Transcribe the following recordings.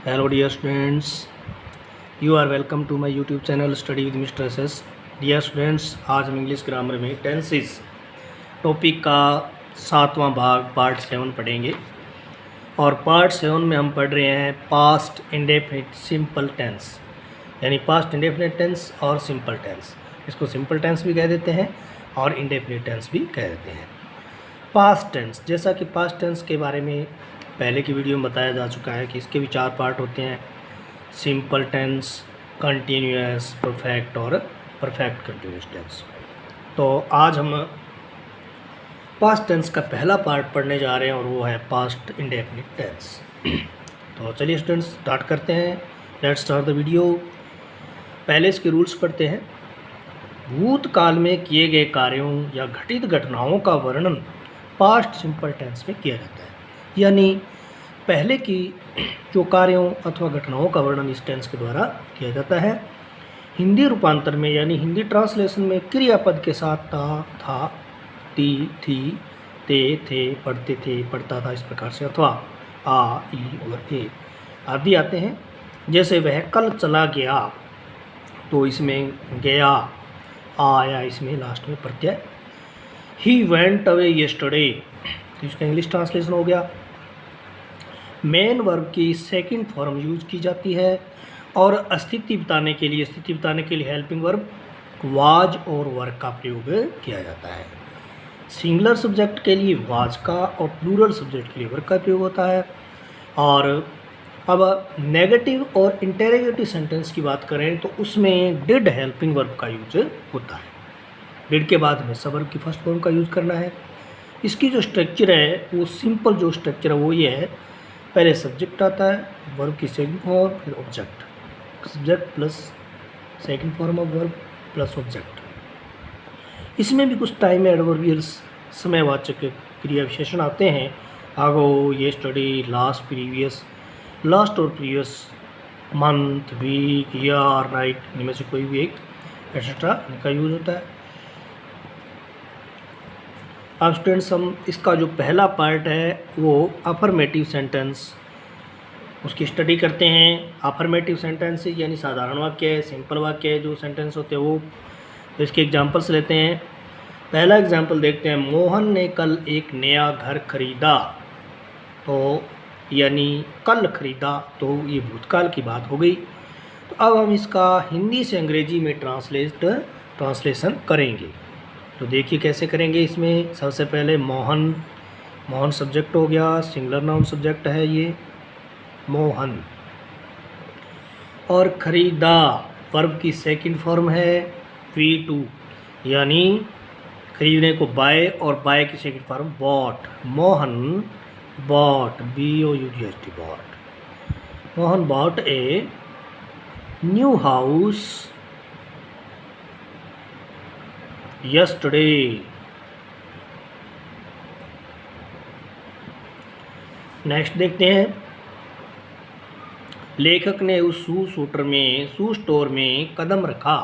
Hello dear students, you are welcome to my YouTube channel Study with Mr. SS. Dear students, आज हम English grammar में tenses topic का 7वां भाग part 7 पढ़ेंगे और पार्ट 7 में हम पढ़ रहे हैं पास्ट इंडेफिनिट सिंपल टेंस, यानी पास्ट इंडेफिनिट टेंस और सिंपल टेंस। इसको सिंपल टेंस भी कह देते हैं और इंडेफिनिट टेंस भी कह देते हैं। पास्ट टेंस, जैसा कि पास्ट टेंस के बारे में पहले की वीडियो में बताया जा चुका है कि इसके भी 4 पार्ट होते हैं, सिंपल टेंस, कंटिन्यूअस, परफेक्ट और परफेक्ट कंटिन्यूअस टेंस। तो आज हम पास्ट टेंस का पहला पार्ट पढ़ने जा रहे हैं और वो है पास्ट इंडेफिनिट टेंस। तो चलिए स्टूडेंट्स स्टार्ट करते हैं। Let's start the video. पहले इसके रूल्स पढ़ते हैं। भूतकाल में किए गए कार्यों या घटित घटनाओं का वर्णन पास्ट सिंपल टेंस में किया जाता है, यानी पहले की जो कार्यों अथवा घटनाओं का वर्णन इस टेंस के द्वारा किया जाता है। हिंदी रूपांतर में यानी हिंदी ट्रांसलेशन में क्रियापद के साथ था, था, ती, थी, ते, थे, पढ़ते थे, पढ़ता था, इस प्रकार से अथवा आ, ई और ए आदि आते हैं। जैसे वह कल चला गया, तो इसमें गया आया, इसमें लास्ट में प्रत्यय। ही वेंट अवे येस्टरडे, तो इसका इंग्लिश ट्रांसलेशन हो गया। मेन वर्ब की सेकंड फॉर्म यूज की जाती है और स्थिति बताने के लिए हेल्पिंग वर्ब वाज और वर्क का प्रयोग किया जाता है। सिंगुलर सब्जेक्ट के लिए वाज का और प्लूरल सब्जेक्ट के लिए वर्क का प्रयोग होता है। और अब नेगेटिव और इंटेरोगेटिव सेंटेंस की बात करें तो उसमें डिड हेल्पिंग वर्ब का यूज होता है। डिड के बाद हमें सब वर्ब की फर्स्ट फॉर्म का यूज करना है। इसकी जो स्ट्रक्चर है वो सिंपल जो स्ट्रक्चर है वो ये है, पहले सब्जेक्ट आता है, वर्ब की सेकंड फॉर्म, फिर object, subject plus second form of verb plus object. इसमें भी कुछ टाइम एडवर्बियल्स समयवाचक क्रिया विशेषण आते हैं, ago, yesterday, last, previous, last और previous, month, week, year, night, इनमें से कोई भी एक एक्सेट्रा इनका यूज होता है। अब स्टूडेंट्स हम इसका जो पहला पार्ट है वो अफर्मेटिव सेंटेंस उसकी स्टडी करते हैं। अफर्मेटिव सेंटेंस यानी साधारण वाक्य है, सिंपल वाक्य है, जो सेंटेंस होते हैं वो। तो इसके एग्जांपल्स लेते हैं। पहला एग्जांपल देखते हैं, मोहन ने कल एक नया घर खरीदा, तो यानी कल खरीदा, तो ये भूतकाल की बात हो गई। तो अब हम इसका हिंदी से अंग्रेजी में ट्रांसलेशन करेंगे। तो देखिए कैसे करेंगे। इसमें सबसे पहले मोहन सब्जेक्ट हो गया, सिंगुलर नाउन सब्जेक्ट है ये मोहन, और खरीदा वर्ब की सेकंड फॉर्म है V2, यानी खरीदने को बाय और बाय की second form bought. Mohan bought, BOUGHT bought. Mohan bought a new house yesterday। Next देखते हैं, लेखक ने उस शू स्टोर में कदम रखा।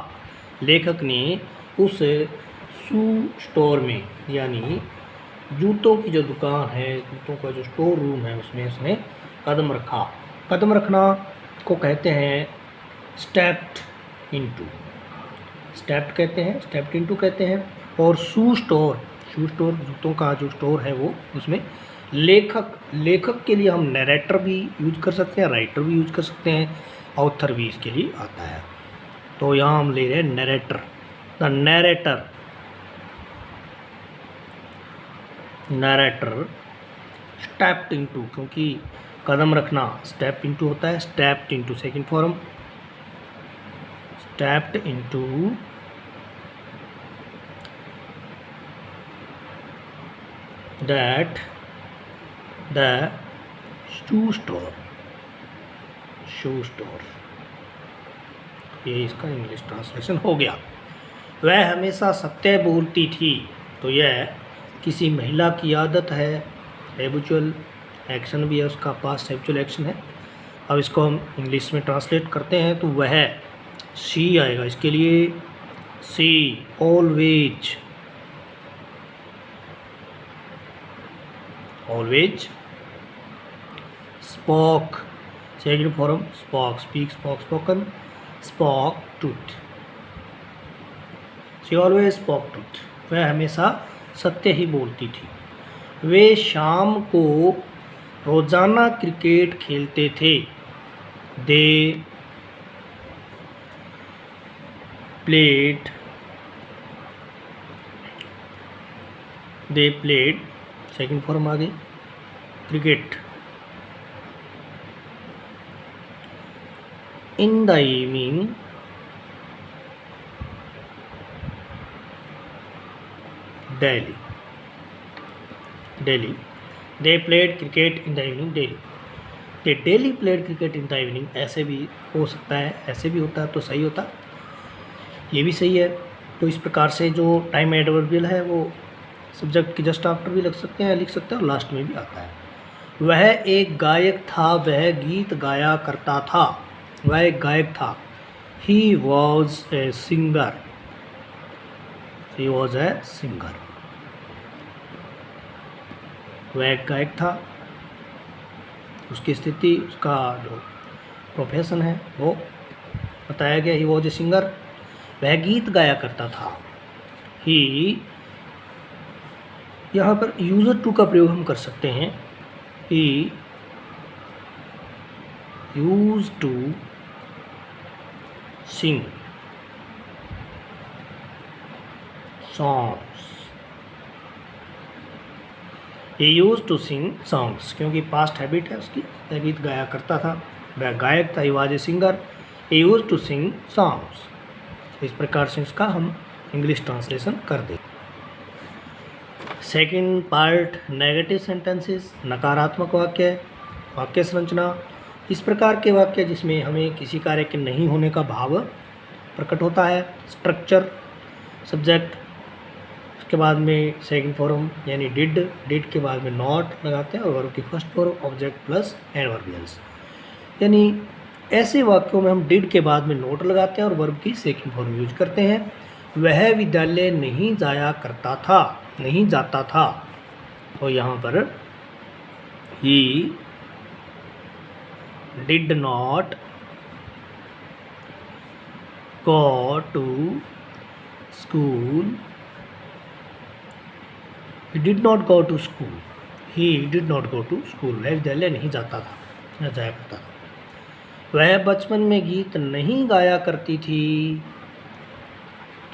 लेखक ने उस शू स्टोर में यानी जूतों की जो दुकान है, जूतों का जो स्टोर रूम है, उसमें उसने कदम रखा। कदम रखना को कहते हैं स्टेप्ड इनटू, स्टेप्ड कहते हैं, स्टेप्ड इनटू कहते हैं। और शू स्टोर जूतों का जो स्टोर है वो, उसमें लेखक के लिए हम नरेटर भी यूज कर सकते हैं, राइटर भी यूज कर सकते हैं, ऑथर भी इसके लिए आता है। तो यहाँ हम ले रहे हैं narrator. The narrator stepped into, क्योंकि कदम रखना स्टेप इनटू होता है, stepped into second form, stepped into that the shoe store, ये इसका इंग्लिश ट्रांसलेशन हो गया। वह हमेशा सत्य बोलती थी, तो यह किसी महिला की आदत है, हैबिचुअल एक्शन भी है, उसका पास्ट हैबिचुअल एक्शन है। अब इसको हम इंग्लिश में ट्रांसलेट करते हैं तो वह सी आएगा इसके लिए। सी always spoke second form spoke, speak, spoke, spoken, spoke tooth. She always spoke tooth, वह हमेशा सत्य ही बोलती थी। वे शाम को रोजाना क्रिकेट खेलते थे। दे प्लेड सेकंड फॉर्म आ गई cricket in the evening daily. They played cricket in the evening daily. They daily played cricket in the evening, ऐसे भी हो सकता है, ऐसे भी होता है तो सही होता, ये भी सही है। तो इस प्रकार से जो टाइम एडवर्बियल है वो सब्जेक्ट के जस्ट आफ्टर भी लग सकते हैं, लिख सकते हैं, और लास्ट में भी आता है। वह एक गायक था, वह गीत गाया करता था। वह एक गायक था। He was a singer. He was a singer. वह एक गायक था, उसकी स्थिति, उसका जो प्रोफेशन है वो बताया गया। ही वॉज ए सिंगर, वह गीत गाया करता था। ही, यहाँ पर यूजर टू का प्रयोग हम कर सकते हैं। He use to sing songs. He use to sing songs, क्योंकि पास्ट हैबिट है उसकी, वह गीत गाया करता था, वह गायक था। He was a singer, he use to sing songs. इस प्रकार से इसका हम इंग्लिश ट्रांसलेशन कर दें। सेकंड पार्ट नेगेटिव सेंटेंसेस, नकारात्मक वाक्य, वाक्य संरचना। इस प्रकार के वाक्य जिसमें हमें किसी कार्य के नहीं होने का भाव प्रकट होता है। स्ट्रक्चर, सब्जेक्ट, उसके बाद में सेकंड फॉर्म यानी डिड के बाद में नॉट लगाते हैं, और वर्ब की first form object plus adverbials. यानी ऐसे वाक्यों में हम डिड के बाद में नोट लगाते हैं और वर्ब की सेकंड फॉर्म यूज करते हैं। वह विद्यालय नहीं जाता था, तो यहाँ पर he did not go to school. He did not go to school. He did not go to school. वह विद्यालय नहीं जाता था, न जाया करता था। वह बचपन में गीत नहीं गाया करती थी,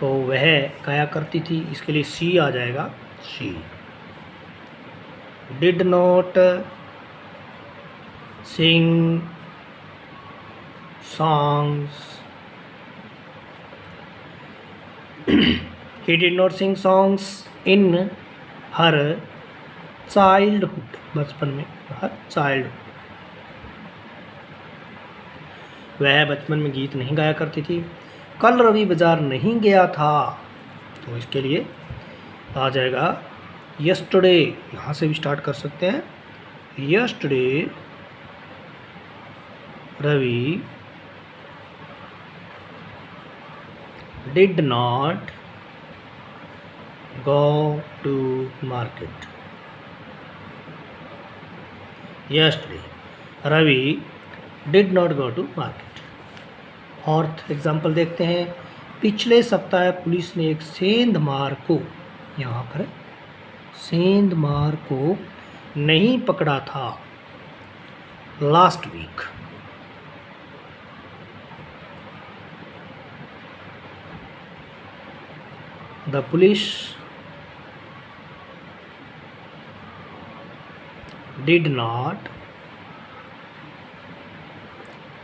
तो वह गाया करती थी, इसके लिए सी आ जाएगा। She did not sing songs. He did not sing songs in her childhood, बचपन में, हर चाइल्डहुड। वह बचपन में गीत नहीं गाया करती थी। कल रवि बाजार नहीं गया था, तो इसके लिए आ जाएगा यस्टरडे। यहाँ से भी स्टार्ट कर सकते हैं। Yesterday Ravi did not go to market. Yesterday, Ravi did not go to market. Fourth example देखते हैं। पिछले सप्ताह पुलिस ने एक सेंधमार को, यहाँ पर सेंधमार को नहीं पकड़ा था। Last week. The police did not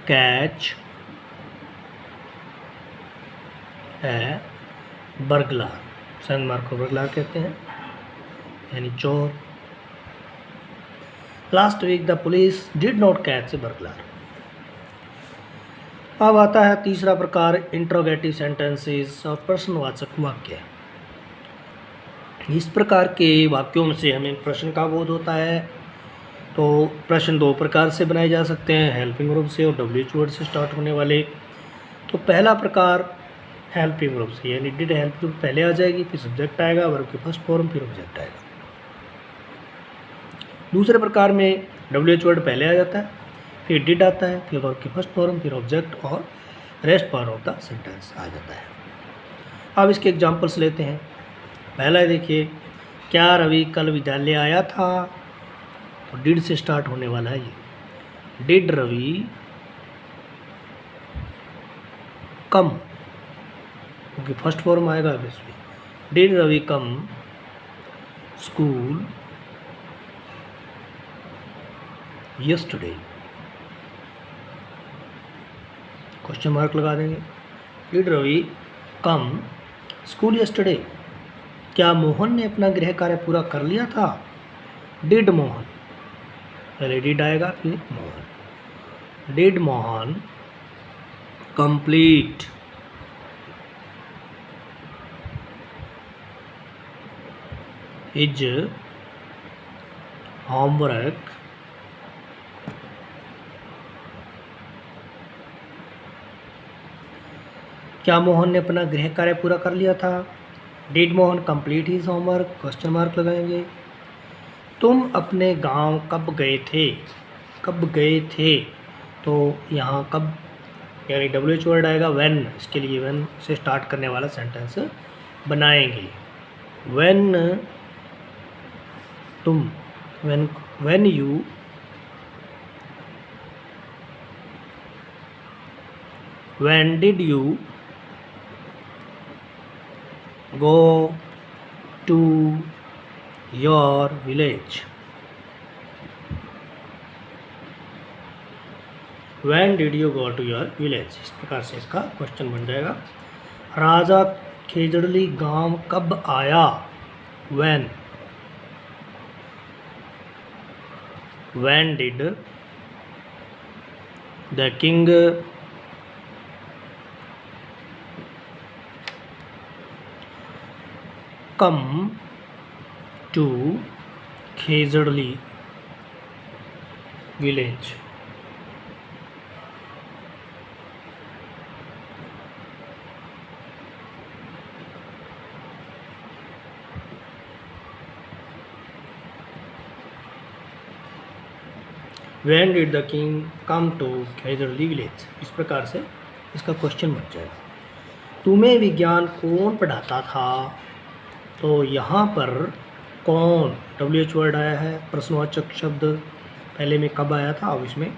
catch a burglar। सेंधमार को बर्गलार कहते हैं, यानी चोर। Last week the police did not catch a burglar. अब आता है तीसरा प्रकार, इंट्रोगेटिव सेंटेंसेस और प्रश्नवाचक वाक्य। इस प्रकार के वाक्यों में से हमें प्रश्न का बोध होता है। तो प्रश्न दो प्रकार से बनाए जा सकते हैं, हेल्पिंग वर्ब से और WH वर्ड से स्टार्ट होने वाले। तो पहला प्रकार हेल्पिंग वर्ब से, यानी डिड हेल्प वर्ब पहले आ जाएगी, फिर सब्जेक्ट आएगा, वर्ब की फर्स्ट फॉर्म, फिर ऑब्जेक्ट आएगा। दूसरे प्रकार में WH वर्ड पहले आ जाता है, फिर डिड आता है, फिर वर्ब की फर्स्ट फॉर्म, फिर ऑब्जेक्ट और rest part of the sentence आ जाता है। अब इसके एग्जांपल्स लेते हैं। पहला देखिए, क्या रवि कल विद्यालय आया था? तो डिड से स्टार्ट होने वाला है ये। डिड रवि कम, क्योंकि फर्स्ट फॉर्म आएगा इसमें। Did Ravi come school yesterday, question mark लगा देंगे। Did Ravi come school yesterday, क्या मोहन ने अपना गृह कार्य पूरा कर लिया था? डिड मोहन, पहले डिड आएगा फिर Mohan. Did Mohan complete his homework क्या मोहन ने अपना गृह कार्य पूरा कर लिया था? Did Mohan complete his homework, question mark लगाएंगे। तुम अपने गांव कब गए थे? कब गए थे, तो यहाँ कब यानी WH वर्ड आएगा व्हेन, इसके लिए व्हेन से स्टार्ट करने वाला सेंटेंस बनाएंगे। व्हेन तुम, when you when did you go to your village? When did you go to your village? इस प्रकार से इसका क्वेश्चन बन जाएगा। राजा खेजड़ली गांव कब आया? When did the king come to Khejarli village? When did the king come to Khejarli village? इस प्रकार से इसका क्वेश्चन बन जाएगा। तुम्हें विज्ञान कौन पढ़ाता था? तो यहाँ पर कौन WH वर्ड आया है, प्रश्नवाचक शब्द पहले में कब आया था, अब इसमें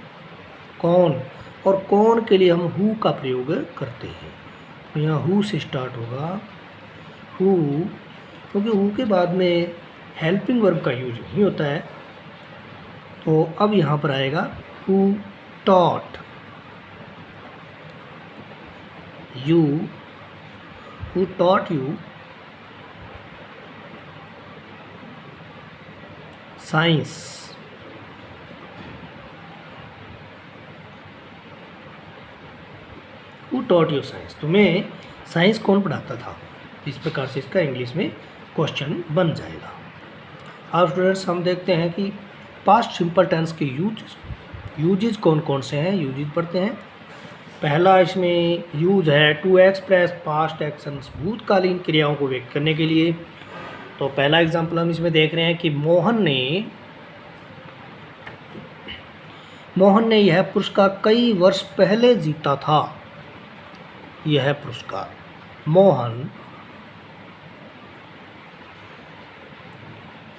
कौन, और कौन के लिए हम हु का प्रयोग करते हैं। तो यहाँ हु से स्टार्ट होगा, हु, क्योंकि हु के बाद में हेल्पिंग वर्ब का यूज नहीं होता है। तो अब यहाँ पर आएगा who taught you, who taught you science? Who taught you science, तुम्हें साइंस कौन पढ़ाता था? इस प्रकार से इसका इंग्लिश में क्वेश्चन बन जाएगा। अब स्टूडेंट्स हम देखते हैं कि पास्ट सिंपल टेंस के यूजेज कौन कौन से हैं, यूजेज पढ़ते हैं। पहला इसमें यूज है टू एक्सप्रेस पास्ट एक्शंस, भूतकालीन क्रियाओं को व्यक्त करने के लिए। तो पहला एग्जांपल हम इसमें देख रहे हैं कि मोहन ने यह पुरस्कार कई वर्ष पहले जीता था। यह पुरस्कार मोहन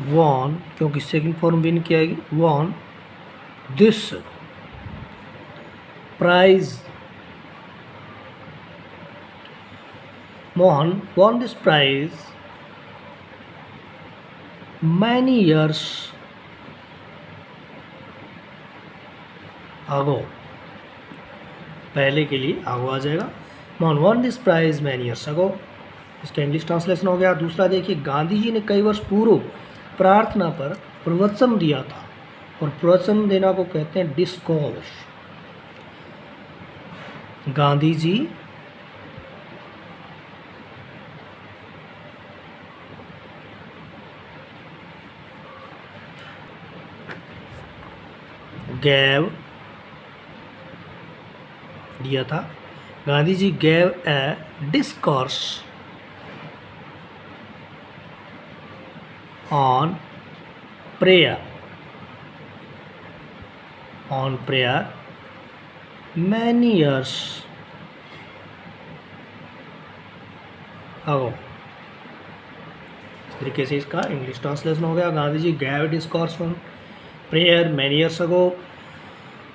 वॉन, क्योंकि सेकंड फॉर्म विन की आएगी, won this prize, Mohan won this prize many years ago, पहले के लिए आगो आ जाएगा। Mohan won this prize many years ago, इसका इंग्लिश ट्रांसलेशन हो गया। दूसरा देखिए, गांधी जी ने कई वर्ष पूर्व प्रार्थना पर प्रवचन दिया था, और प्रवचन देना को कहते हैं डिस्कोर्स। गांधी जी गैव दिया था, Gandhi ji gave a discourse on prayer on prayer many years ago. इस तरीके से इसका इंग्लिश ट्रांसलेशन हो गया। Gandhi ji gave discourse on prayer many years ago.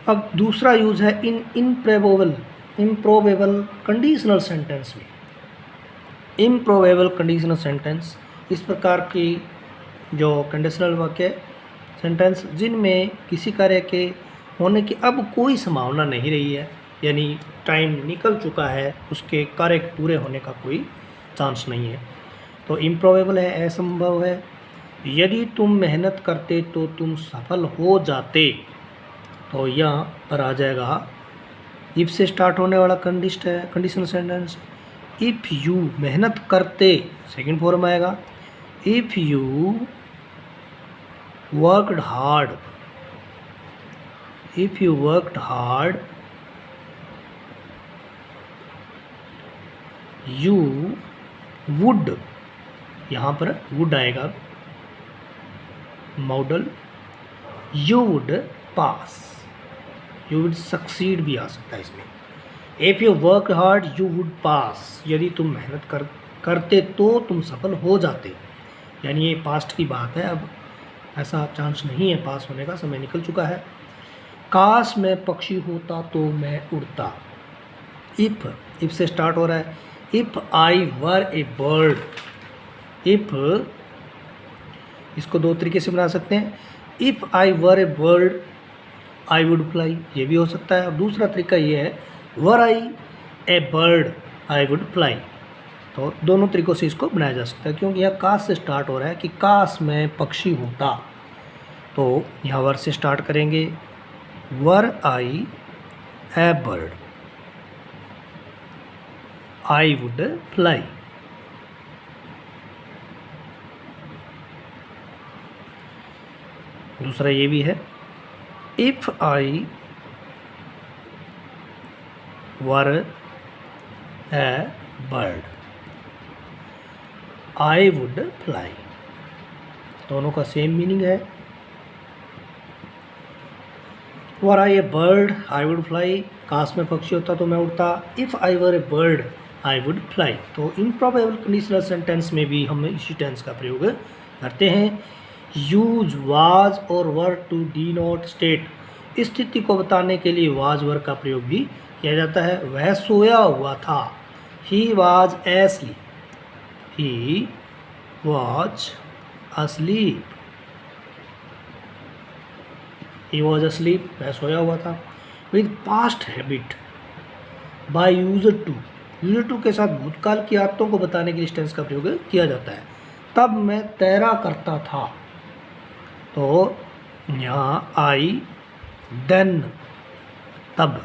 अब दूसरा यूज है इन इम्प्रोबेबल कंडीशनल सेंटेंस में। इम्प्रोबेबल कंडीशनल सेंटेंस इस प्रकार की जो कंडीशनल वाक्य सेंटेंस जिनमें किसी कार्य के होने की अब कोई संभावना नहीं रही है, यानी टाइम निकल चुका है, उसके कार्य के पूरे होने का कोई चांस नहीं है, तो इम्प्रोबेबल है, असंभव है। यदि तुम मेहनत करते तो तुम सफल हो जाते, तो यहाँ पर आ जाएगा इफ से स्टार्ट होने वाला कंडीशनल सेंटेंस। इफ़ यू मेहनत करते सेकंड फॉर्म आएगा। If you worked hard, if you worked hard you would, यहाँ पर वुड आएगा model, you would pass, you would succeed भी आ सकता है इसमें। If you work hard you would पास, यदि तुम मेहनत करते तो तुम सफल हो जाते, यानी ये पास्ट की बात है, अब ऐसा चांस नहीं है पास होने का, समय निकल चुका है। काश मैं पक्षी होता तो मैं उड़ता। इफ़ से स्टार्ट हो रहा है। If I were A bird, if इसको दो तरीके से बना सकते हैं। If I were A bird I would fly, ये भी हो सकता है। और दूसरा तरीका ये है वर आई ए बर्ड आई वुड फ्लाई, तो दोनों तरीक़ों से इसको बनाया जा सकता है, क्योंकि यह काश से स्टार्ट हो रहा है कि काश मैं पक्षी होता, तो यहाँ वर से स्टार्ट करेंगे। वर आई ए बर्ड आई वुड फ्लाई। दूसरा ये भी है if I were A bird I would fly, दोनों का सेम मीनिंग है। वर आई ए बर्ड आई वुड फ्लाई, काश में पक्षी होता तो मैं उड़ता। If I were A bird I would fly, तो इम्प्रोबेबल कंडीशनल सेंटेंस में भी हम इसी टेंस का प्रयोग करते हैं। यूज वाज और वर टू डिनोट स्टेट, स्थिति को बताने के लिए वाज वर का प्रयोग भी किया जाता है। वह सोया हुआ था, he was asleep, he was asleep, he was asleep, वह सोया हुआ था। With past habit by used to, used to के साथ भूतकाल की आदतों को बताने के लिए टेंस का प्रयोग किया जाता है। तब मैं तैरा करता था, तो यहाँ आई देन, तब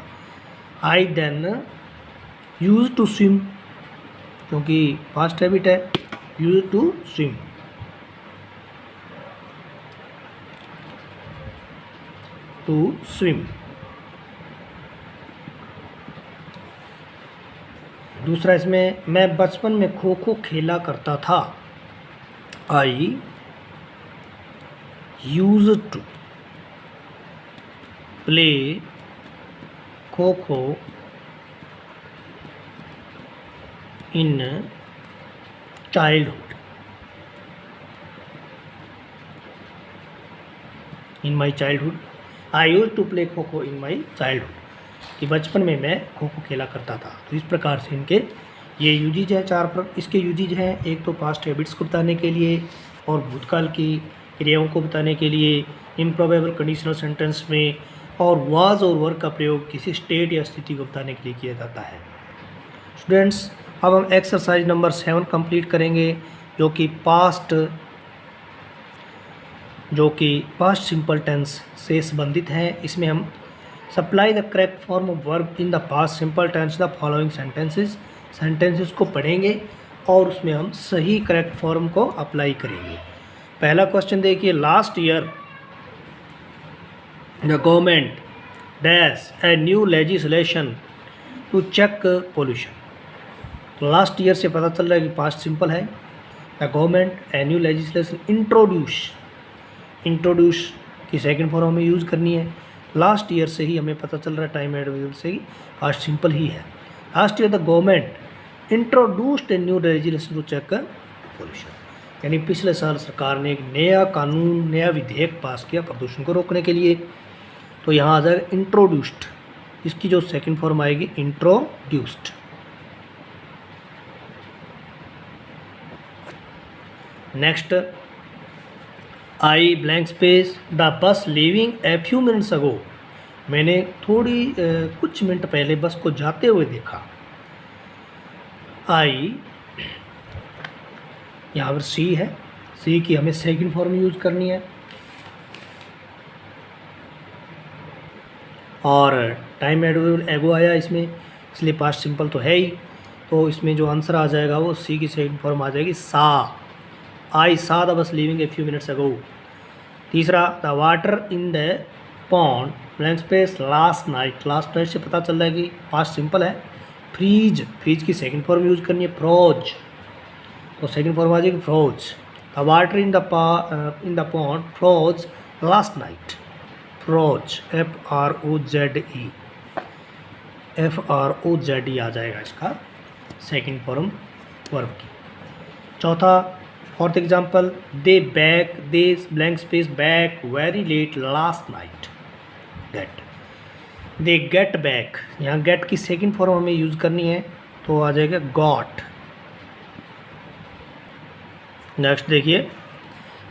I then use to swim, क्योंकि पास्ट हैबिट है, use to swim. To swim. दूसरा इसमें मैं बचपन में खो खो खेला करता था, आई use to play kho kho in childhood, in my childhood, I use to play kho kho in my childhood, कि बचपन में मैं खो खो खेला करता था। तो इस प्रकार से इनके ये यूजेज है, चार इसके यूजेज हैं। एक तो पास्ट हैबिट्स को बताने के लिए और भूतकाल की क्रियाओं को बताने के लिए, इम्प्रोबेबल कंडीशनल सेंटेंस में, और वाज और वर का प्रयोग किसी स्टेट या स्थिति को बताने के लिए किया जाता है। स्टूडेंट्स, अब हम एक्सरसाइज नंबर 7 कंप्लीट करेंगे, जो कि पास्ट सिंपल टेंस से संबंधित हैं। इसमें हम supply the correct form of verb in the past simple tense the following sentences को पढ़ेंगे और उसमें हम सही करेक्ट फॉर्म को अप्लाई करेंगे। पहला क्वेश्चन देखिए, last year the government dash a new legislation to check pollution. तो लास्ट ईयर से पता चल रहा है कि पास्ट सिंपल है। The government a new legislation introduce की सेकंड फॉर्म हमें यूज़ करनी है, लास्ट ईयर से ही हमें पता चल रहा है टाइम एडवर्बियल से ही पास्ट सिंपल ही है। Last year the government introduced a new legislation to check pollution, यानी पिछले साल सरकार ने एक नया कानून, नया विधेयक पास किया प्रदूषण को रोकने के लिए। तो यहाँ आ जाएगा इंट्रोड्यूस्ड, इसकी जो सेकंड फॉर्म आएगी introduced. Next, I blank space the bus leaving a few minutes अगो, मैंने कुछ मिनट पहले बस को जाते हुए देखा। आई, यहाँ पर सी है, सी की हमें सेकंड फॉर्म यूज करनी है। और टाइम एडवर्बियल एगो आया इसमें, इसलिए पास्ट सिंपल तो है ही। तो इसमें जो आंसर आ जाएगा वो सी की सेकंड फॉर्म आ जाएगी सा। आई saw the bus leaving a few minutes ago. तीसरा, the water in the pond blank space last night, last night से पता चल रहा है कि पास्ट सिंपल है। फ्रीज, फ्रीज की सेकंड फॉर्म यूज करनी है फ्रोज, तो सेकंड फॉर्म आ जाएगी froze. The water in the pond froze last night, froze FROZE, FROZE आ जाएगा इसका सेकंड फॉर्म वर्ब की। चौथा, fourth example, they blank space back very late last night, get, they get back, यहाँ get की second form हमें use करनी है, तो आ जाएगा गॉट। नेक्स्ट देखिए,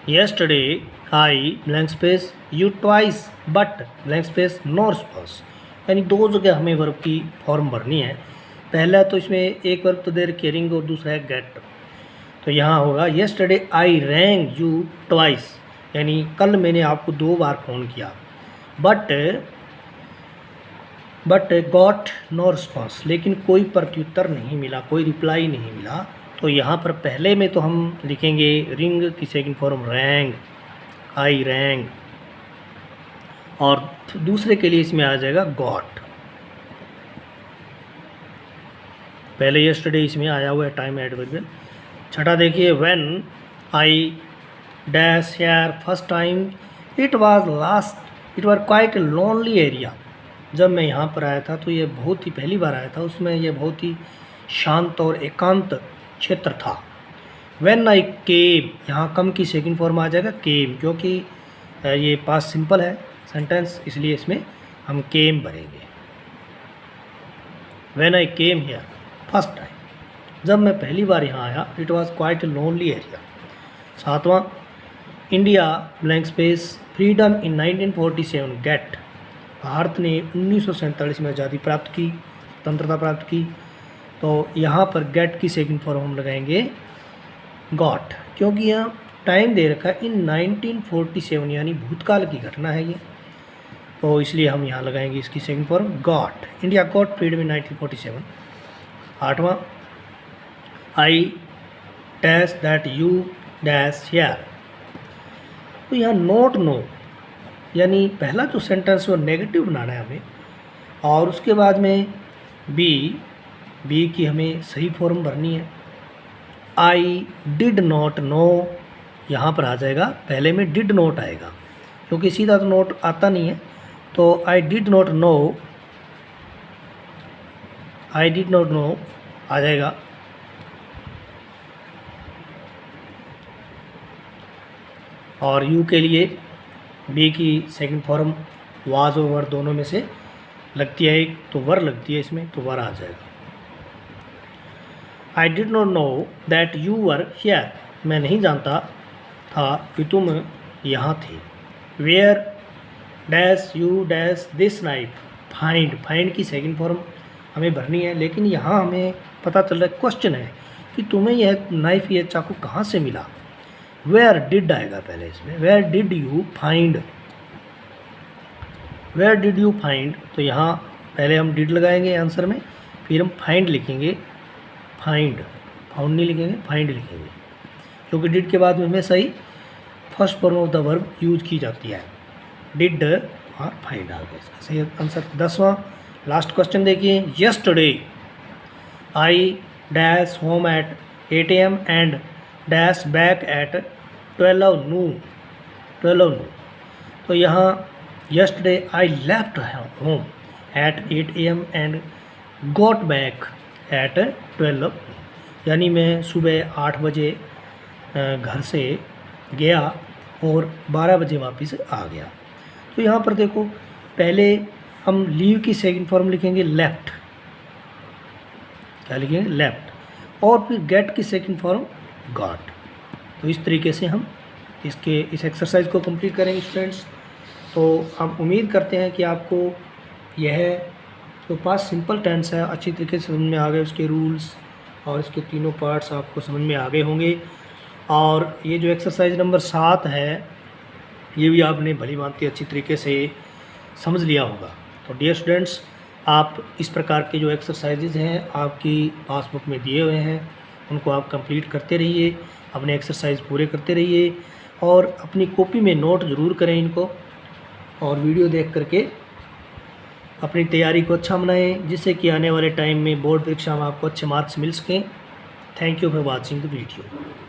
yesterday I blank space you twice but blank space no response, यानी दो जगह हमें वर्ब की फॉर्म भरनी है। पहला तो इसमें एक वर्ब तो दे रखी है रिंग और दूसरा है गेट, तो यहाँ होगा yesterday I wrong you twice, यानी कल मैंने आपको 2 बार फ़ोन किया। बट गॉट नो रिस्पॉन्स, लेकिन कोई प्रत्युत्तर नहीं मिला, कोई रिप्लाई नहीं मिला। तो यहाँ पर पहले में तो हम लिखेंगे रिंग की सेकंड फॉर्म रैंग, आई रैंग, और दूसरे के लिए इसमें आ जाएगा गॉट। पहले यस्टरडे इसमें आया हुआ है टाइम एडवर्बियल। छठा देखिए, when I dash hair first time it was quite lonely area, जब मैं यहाँ पर आया था तो ये बहुत ही पहली बार आया था, उसमें ये बहुत ही शांत और एकांत क्षेत्र था। व्हेन आई केम, यहाँ कम की सेकंड फॉर्म आ जाएगा केम, क्योंकि ये पास्ट सिंपल है सेंटेंस, इसलिए इसमें हम केम भरेंगे। When I came here first time, जब मैं पहली बार यहाँ आया, it was quite a lonely area. सातवां, India blank space freedom in 1947 get, Bharat ने 1947 में आज़ादी प्राप्त की, स्वतंत्रता प्राप्त की। तो यहाँ पर गेट की सेकंड फॉर्म हम लगाएंगे गॉट, क्योंकि यहाँ टाइम दे रखा है इन 1947, यानी भूतकाल की घटना है ये, तो इसलिए हम यहाँ लगाएंगे इसकी second form got. India got freedom in 1947। आठवां, I dash that you dash here, तो यहाँ नॉट नो, यानी पहला जो सेंटेंस वो नेगेटिव बनाना है हमें, और उसके बाद में बी की हमें सही फॉर्म भरनी है। आई डिड नॉट नो, यहाँ पर आ जाएगा, पहले में डिड नॉट आएगा, क्योंकि सीधा तो नोट आता नहीं है, तो आई डिड नॉट नो आ जाएगा। और यू के लिए बी की सेकंड फॉर्म वाज और वर दोनों में से लगती है, एक तो वर लगती है इसमें, तो वर आ जाएगा। I did not know that you were here, मैं नहीं जानता था कि तुम यहाँ थे। Where dash you dash this knife find की सेकंड फॉर्म हमें भरनी है, लेकिन यहाँ हमें पता चल रहा है, क्वेश्चन है कि तुम्हें यह नाइफ, यह चाकू कहाँ से मिला। वेयर डिड आएगा पहले इसमें, वेयर डिड यू फाइंड, तो यहाँ पहले हम डिड लगाएंगे आंसर में, फिर हम फाइंड लिखेंगे, फाउंड नहीं लिखेंगे, फाइंड लिखेंगे, क्योंकि डिड के बाद में हमेशा ही first form of the verb use की जाती है। डिड और फाइंड आ गया इसका सही आंसर। 10वां लास्ट क्वेश्चन देखिए, yesterday I dash home at 8 AM and dash back at 12 noon। तो यहाँ yesterday I left home at 8 AM and got back at 12। यानी मैं सुबह 8 बजे घर से गया और 12 बजे वापस आ गया। तो यहाँ पर देखो, पहले हम लीव की सेकंड फॉर्म लिखेंगे लेफ्ट, क्या लिखेंगे लेफ्ट, और फिर गेट की सेकंड फॉर्म गॉट। तो इस तरीके से हम इस एक्सरसाइज को कंप्लीट करेंगे स्टूडेंट्स। तो हम उम्मीद करते हैं कि आपको यह जो पास्ट सिंपल टेंस है अच्छी तरीके से समझ में आ गए, उसके रूल्स और इसके तीनों पार्ट्स आपको समझ में आ गए होंगे। और ये जो एक्सरसाइज नंबर 7 है ये भी आपने भली भांति अच्छी तरीके से समझ लिया होगा। तो डियर स्टूडेंट्स, आप इस प्रकार के जो एक्सरसाइजेज हैं आपकी पासबुक में दिए हुए हैं, उनको आप कंप्लीट करते रहिए, अपने एक्सरसाइज पूरे करते रहिए और अपनी कॉपी में नोट ज़रूर करें इनको, और वीडियो देख करके अपनी तैयारी को अच्छा बनाएं, जिससे कि आने वाले टाइम में बोर्ड परीक्षा में आपको अच्छे मार्क्स मिल सकें। Thank you for watching the video.